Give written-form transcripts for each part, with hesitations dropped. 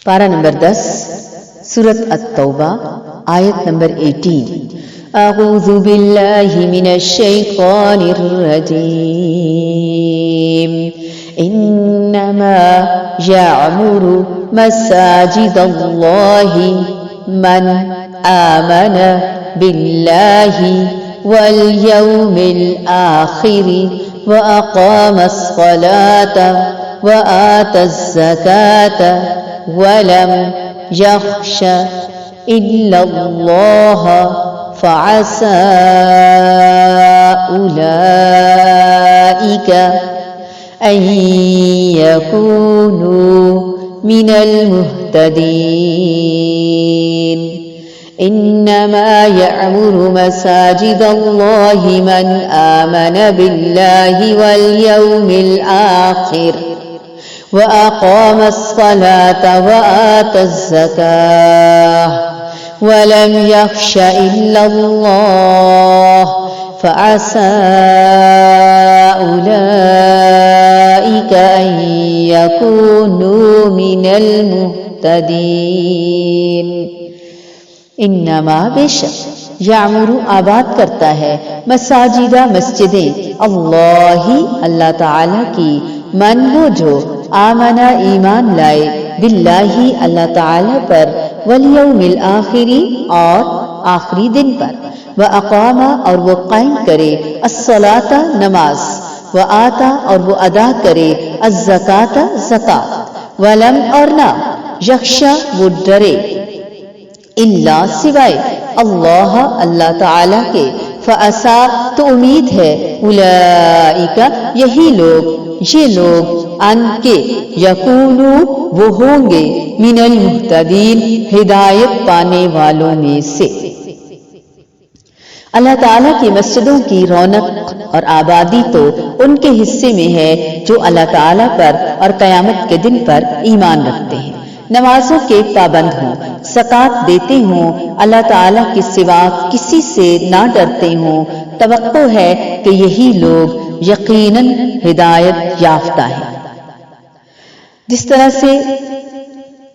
پارہ نمبر 10 سورۃ التوبہ آیت نمبر 18 اعوذ باللہ من الشیطان الرجیم انما یعمر مساجد اللہ من آمن باللہ والیوم الآخر وأقام الصلاة وآتى الزكاة ولم يخش إلا الله فعسى أولئك أن يكونوا من المهتدين إنما يعمر مساجد الله من آمن بالله واليوم الآخر وأقام الصلاة وآتى الزكاة ولم يخش إلا الله فعسى أولئك أن يكونوا من المهتدين انما بے شک یعمر آباد کرتا ہے مساجدہ مسجدیں اللہ تعالی کی من وہ جو آمنا ایمان لائے باللہ اللہ تعالی پر والیوم الآخری اور آخری دن پر واقام اور وہ قائم کرے الصلاۃ نماز وآتا اور وہ ادا کرے الزکاۃ زکات ولم اور نہ یخشا وہ ڈرے اللہ سوائے اللہ تعالی کے فعسا تو امید ہے اولئک یہی لوگ یہ لوگ ان کے یکونو وہ ہوں گے من المہتدین ہدایت پانے والوں میں سے۔ اللہ تعالیٰ کی مسجدوں کی رونق اور آبادی تو ان کے حصے میں ہے جو اللہ تعالیٰ پر اور قیامت کے دن پر ایمان رکھتے ہیں، نمازوں کے پابند ہوں، زکوٰۃ دیتے ہوں، اللہ تعالیٰ کے سوا کسی سے نہ ڈرتے ہوں، توقع ہے کہ یہی لوگ یقیناً ہدایت یافتہ ہیں۔ جس طرح سے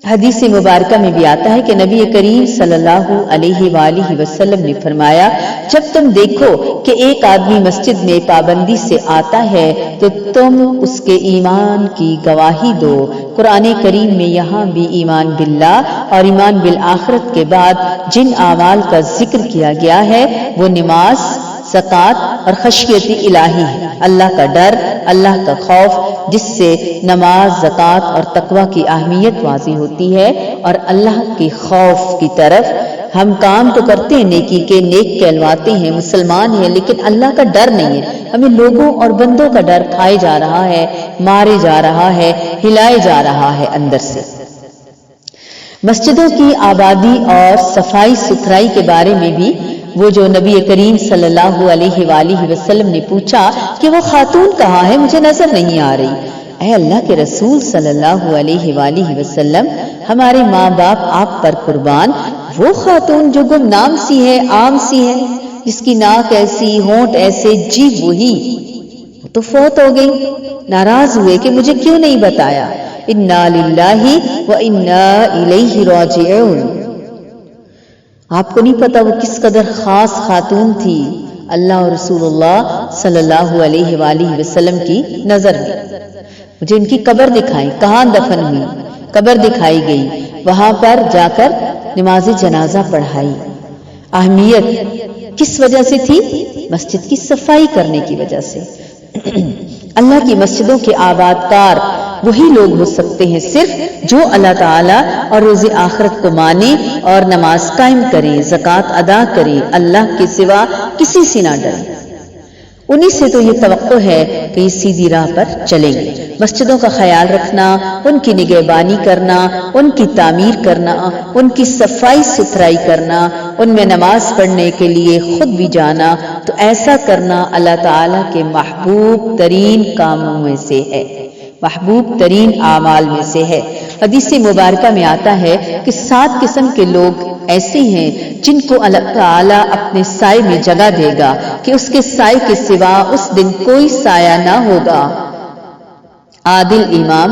حدیث مبارکہ میں بھی آتا ہے کہ نبی کریم صلی اللہ علیہ وآلہ وسلم نے فرمایا، جب تم دیکھو کہ ایک آدمی مسجد میں پابندی سے آتا ہے تو تم اس کے ایمان کی گواہی دو۔ قرآن کریم میں یہاں بھی ایمان باللہ اور ایمان بالآخرت کے بعد جن اعمال کا ذکر کیا گیا ہے وہ نماز، زکوٰۃ اور خشیت الہی ہے، اللہ کا ڈر، اللہ کا خوف، جس سے نماز، زکوٰۃ اور تقوی کی اہمیت واضح ہوتی ہے، اور اللہ کے خوف کی طرف ہم کام تو کرتے ہیں نیکی کے، نیک کہلواتے ہیں، مسلمان ہیں، لیکن اللہ کا ڈر نہیں ہے، ہمیں لوگوں اور بندوں کا ڈر کھائے جا رہا ہے، مارے جا رہا ہے، ہلائے جا رہا ہے اندر سے۔ مسجدوں کی آبادی اور صفائی ستھرائی کے بارے میں بھی وہ جو نبی کریم صلی اللہ علیہ وآلہ وسلم نے پوچھا کہ وہ خاتون کہاں ہے، مجھے نظر نہیں آ رہی۔ اے اللہ کے رسول صلی اللہ علیہ وآلہ وسلم، ہمارے ماں باپ آپ پر قربان، وہ خاتون جو گمنام سی ہے، عام سی ہے، جس کی ناک ایسی، ہونٹ ایسے، جیب وہی، وہ تو فوت ہو گئی، ناراض ہوئے کہ مجھے کیوں نہیں بتایا۔ انا للہ و انا الیہ راجعون۔ آپ کو نہیں پتا وہ کس قدر خاص خاتون تھی اللہ اور رسول اللہ صلی اللہ علیہ وآلہ وسلم کی نظر میں۔ مجھے ان کی قبر دکھائی، کہاں دفن ہوئی، قبر دکھائی گئی، وہاں پر جا کر نماز جنازہ پڑھائی۔ اہمیت کس وجہ سے تھی؟ مسجد کی صفائی کرنے کی وجہ سے۔ اللہ کی مسجدوں کے آباد کار وہی لوگ ہو سکتے ہیں صرف جو اللہ تعالیٰ اور روز آخرت کو مانے اور نماز قائم کریں، زکوٰۃ ادا کریں، اللہ کے سوا کسی سے نہ ڈریں۔ انہی سے تو یہ توقع ہے کہ یہ سیدھی راہ پر چلیں گے۔ مسجدوں کا خیال رکھنا، ان کی نگہبانی کرنا، ان کی تعمیر کرنا، ان کی صفائی ستھرائی کرنا، ان میں نماز پڑھنے کے لیے خود بھی جانا، تو ایسا کرنا اللہ تعالیٰ کے محبوب ترین کاموں میں سے ہے، محبوب ترین اعمال میں سے ہے۔ حدیث مبارکہ میں آتا ہے کہ 7 قسم کے لوگ ایسے ہیں جن کو اللہ تعالیٰ اپنے سائے میں جگہ دے گا کہ اس کے سائے کے سوا اس دن کوئی سایہ نہ ہوگا۔ عادل امام،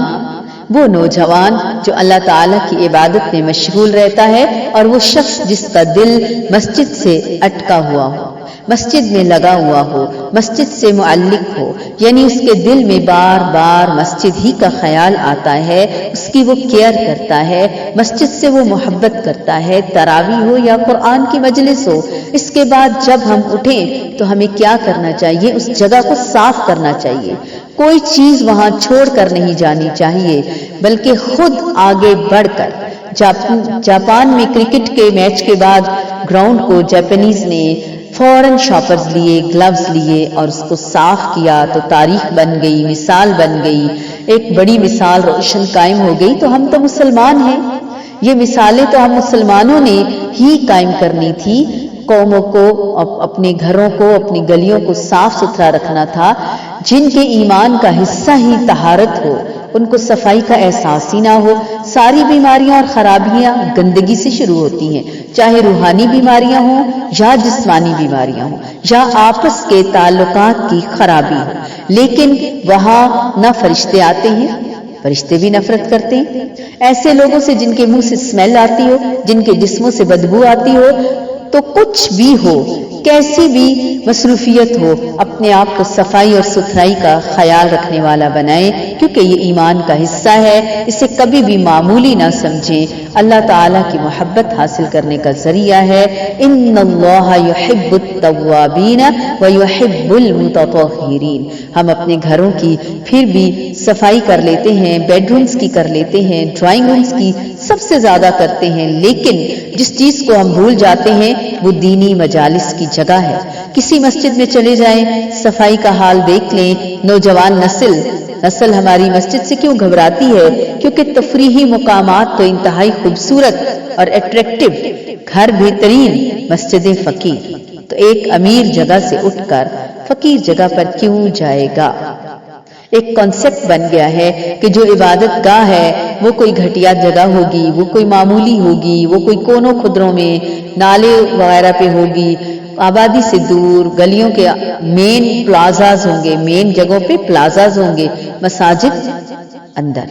وہ نوجوان جو اللہ تعالیٰ کی عبادت میں مشغول رہتا ہے اور وہ شخص جس کا دل مسجد سے اٹکا ہوا ہو، مسجد میں لگا ہوا ہو، مسجد سے معلق ہو، یعنی اس کے دل میں بار بار مسجد ہی کا خیال آتا ہے، اس کی وہ کیئر کرتا ہے، مسجد سے وہ محبت کرتا ہے، تراویح ہو یا قرآن کی مجلس ہو۔ اس کے بعد جب ہم اٹھیں تو ہمیں کیا کرنا چاہیے؟ اس جگہ کو صاف کرنا چاہیے، کوئی چیز وہاں چھوڑ کر نہیں جانی چاہیے، بلکہ خود آگے بڑھ کر۔ جاپان میں کرکٹ کے میچ کے بعد گراؤنڈ کو جاپانیز نے فوراً شاپرز لیے، گلوز لیے اور اس کو صاف کیا تو تاریخ بن گئی، مثال بن گئی، ایک بڑی مثال روشن قائم ہو گئی۔ تو ہم تو مسلمان ہیں، یہ مثالیں تو ہم مسلمانوں نے ہی قائم کرنی تھی۔ قوموں کو، اپنے گھروں کو، اپنی گلیوں کو صاف ستھرا رکھنا تھا۔ جن کے ایمان کا حصہ ہی طہارت ہو، ان کو صفائی کا احساس ہی نہ ہو۔ ساری بیماریاں اور خرابیاں گندگی سے شروع ہوتی ہیں، چاہے روحانی بیماریاں ہوں یا جسمانی بیماریاں ہوں یا آپس کے تعلقات کی خرابی ہو۔ لیکن وہاں نہ فرشتے آتے ہیں، فرشتے بھی نفرت کرتے ہیں ایسے لوگوں سے جن کے منہ سے اسمیل آتی ہو، جن کے جسموں سے بدبو آتی ہو۔ تو کچھ بھی ہو، کیسی بھی مصروفیت ہو، اپنے آپ کو صفائی اور ستھرائی کا خیال رکھنے والا بنائیں، کیونکہ یہ ایمان کا حصہ ہے۔ اسے کبھی بھی معمولی نہ سمجھیں، اللہ تعالیٰ کی محبت حاصل کرنے کا ذریعہ ہے۔ ان اللہ یحب التوابین ویحب المتطہرین۔ ہم اپنے گھروں کی پھر بھی صفائی کر لیتے ہیں، بیڈ رومز کی کر لیتے ہیں، ڈرائنگ رومز کی سب سے زیادہ کرتے ہیں، لیکن جس چیز کو ہم بھول جاتے ہیں وہ دینی مجالس کی جگہ ہے۔ کسی مسجد میں چلے جائیں، صفائی کا حال دیکھ لیں۔ نوجوان نسل ہماری مسجد سے کیوں گھبراتی ہے؟ کیونکہ تفریحی مقامات تو انتہائی خوبصورت اور اٹریکٹیو، گھر بہترین، مسجدیں فقیر۔ تو ایک امیر جگہ سے اٹھ کر فقیر جگہ پر کیوں جائے گا؟ ایک کانسیپٹ بن گیا ہے کہ جو عبادت گاہ ہے وہ کوئی گھٹیا جگہ ہوگی، وہ کوئی معمولی ہوگی، وہ کوئی کونوں خدروں میں، نالے وغیرہ پہ ہوگی، آبادی سے دور، گلیوں کے مین پلازاز ہوں گے، مین جگہوں پہ پلازاز ہوں گے، مساجد اندر۔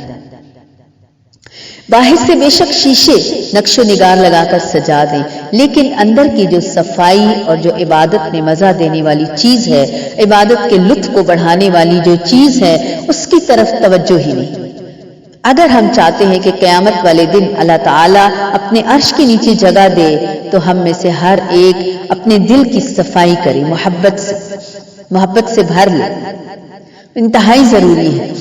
باہر سے بے شک شیشے نقش و نگار لگا کر سجا دیں، لیکن اندر کی جو صفائی اور جو عبادت میں مزہ دینے والی چیز ہے، عبادت کے لطف کو بڑھانے والی جو چیز ہے، اس کی طرف توجہ ہی نہیں۔ اگر ہم چاہتے ہیں کہ قیامت والے دن اللہ تعالیٰ اپنے عرش کے نیچے جگہ دے تو ہم میں سے ہر ایک اپنے دل کی صفائی کرے، محبت سے بھر لے، انتہائی ضروری ہے۔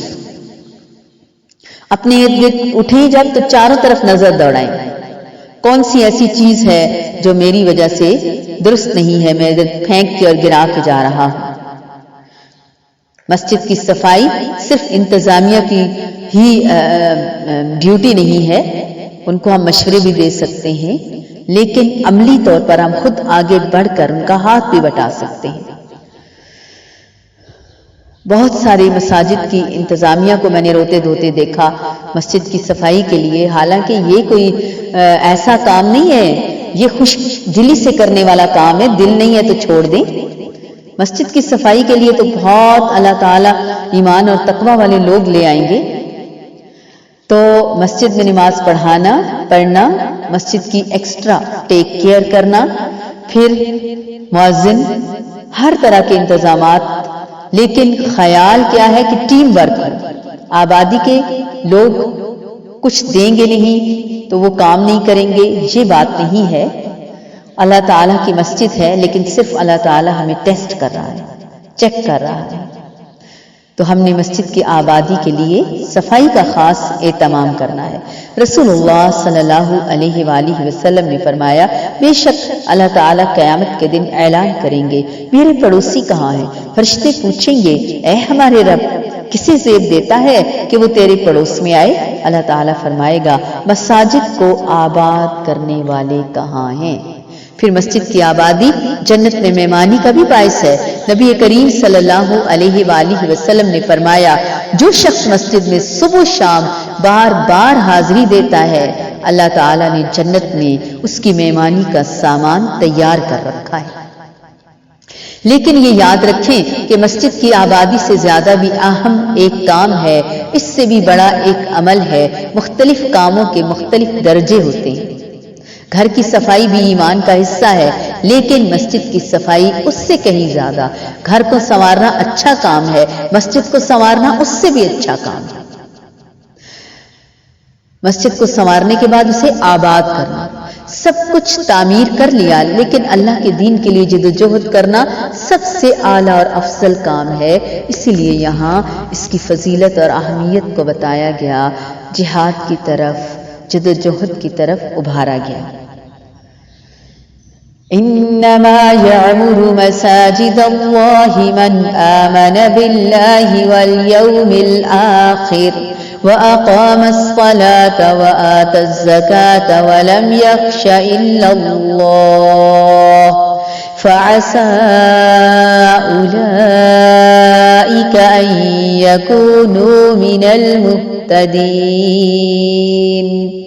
اپنے ارد گرد اٹھیں جب تو چاروں طرف نظر دوڑائیں، کون سی ایسی چیز ہے جو میری وجہ سے درست نہیں ہے، میں پھینک کے اور گرا کے جا رہا ہوں۔ مسجد کی صفائی صرف انتظامیہ کی ہی ڈیوٹی نہیں ہے، ان کو ہم مشورے بھی دے سکتے ہیں، لیکن عملی طور پر ہم خود آگے بڑھ کر ان کا ہاتھ بھی بٹا سکتے ہیں۔ بہت ساری مساجد کی انتظامیہ کو میں نے روتے دھوتے دیکھا مسجد کی صفائی کے لیے، حالانکہ یہ کوئی ایسا کام نہیں ہے، یہ خوش دلی سے کرنے والا کام ہے، دل نہیں ہے تو چھوڑ دیں۔ مسجد کی صفائی کے لیے تو بہت اللہ تعالیٰ ایمان اور تقوی والے لوگ لے آئیں گے۔ تو مسجد میں نماز پڑھنا، مسجد کی ایکسٹرا ٹیک کیئر کرنا، پھر مؤذن، ہر طرح کے انتظامات، لیکن خیال کیا ہے کہ ٹیم ورک ہو۔ آبادی کے لوگ کچھ دیں گے نہیں تو وہ کام نہیں کریں گے، یہ بات نہیں ہے۔ اللہ تعالیٰ کی مسجد ہے، لیکن صرف اللہ تعالیٰ ہمیں ٹیسٹ کر رہا ہے، چیک کر رہا ہے۔ تو ہم نے مسجد کی آبادی کے لیے صفائی کا خاص اہتمام کرنا ہے۔ رسول اللہ صلی اللہ علیہ وآلہ وسلم نے فرمایا، بے شک اللہ تعالیٰ قیامت کے دن اعلان کریں گے، میرے پڑوسی کہاں ہیں؟ فرشتے پوچھیں گے، اے ہمارے رب، کسے زیب دیتا ہے کہ وہ تیرے پڑوس میں آئے؟ اللہ تعالیٰ فرمائے گا، مساجد کو آباد کرنے والے کہاں ہیں؟ پھر مسجد کی آبادی جنت میں مہمانی کا بھی باعث ہے۔ نبی کریم صلی اللہ علیہ وآلہ وسلم نے فرمایا، جو شخص مسجد میں صبح و شام بار بار حاضری دیتا ہے، اللہ تعالیٰ نے جنت میں اس کی مہمانی کا سامان تیار کر رکھا ہے۔ لیکن یہ یاد رکھیں کہ مسجد کی آبادی سے زیادہ بھی اہم ایک کام ہے، اس سے بھی بڑا ایک عمل ہے۔ مختلف کاموں کے مختلف درجے ہوتے ہیں۔ گھر کی صفائی بھی ایمان کا حصہ ہے، لیکن مسجد کی صفائی اس سے کہیں زیادہ۔ گھر کو سنوارنا اچھا کام ہے، مسجد کو سنوارنا اس سے بھی اچھا کام ہے۔ مسجد کو سنوارنے کے بعد اسے آباد کرنا، سب کچھ تعمیر کر لیا، لیکن اللہ کے دین کے لیے جدوجہد کرنا سب سے اعلیٰ اور افضل کام ہے۔ اسی لیے یہاں اس کی فضیلت اور اہمیت کو بتایا گیا، جہاد کی طرف، جدوجہد کی طرف ابھارا گیا۔ انما يعمر مساجد الله من آمن بالله واليوم الآخر وأقام الصلاة وآتى الزكاة ولم يخش إلا الله فعسى أولئك أن يكونوا من المهتدين۔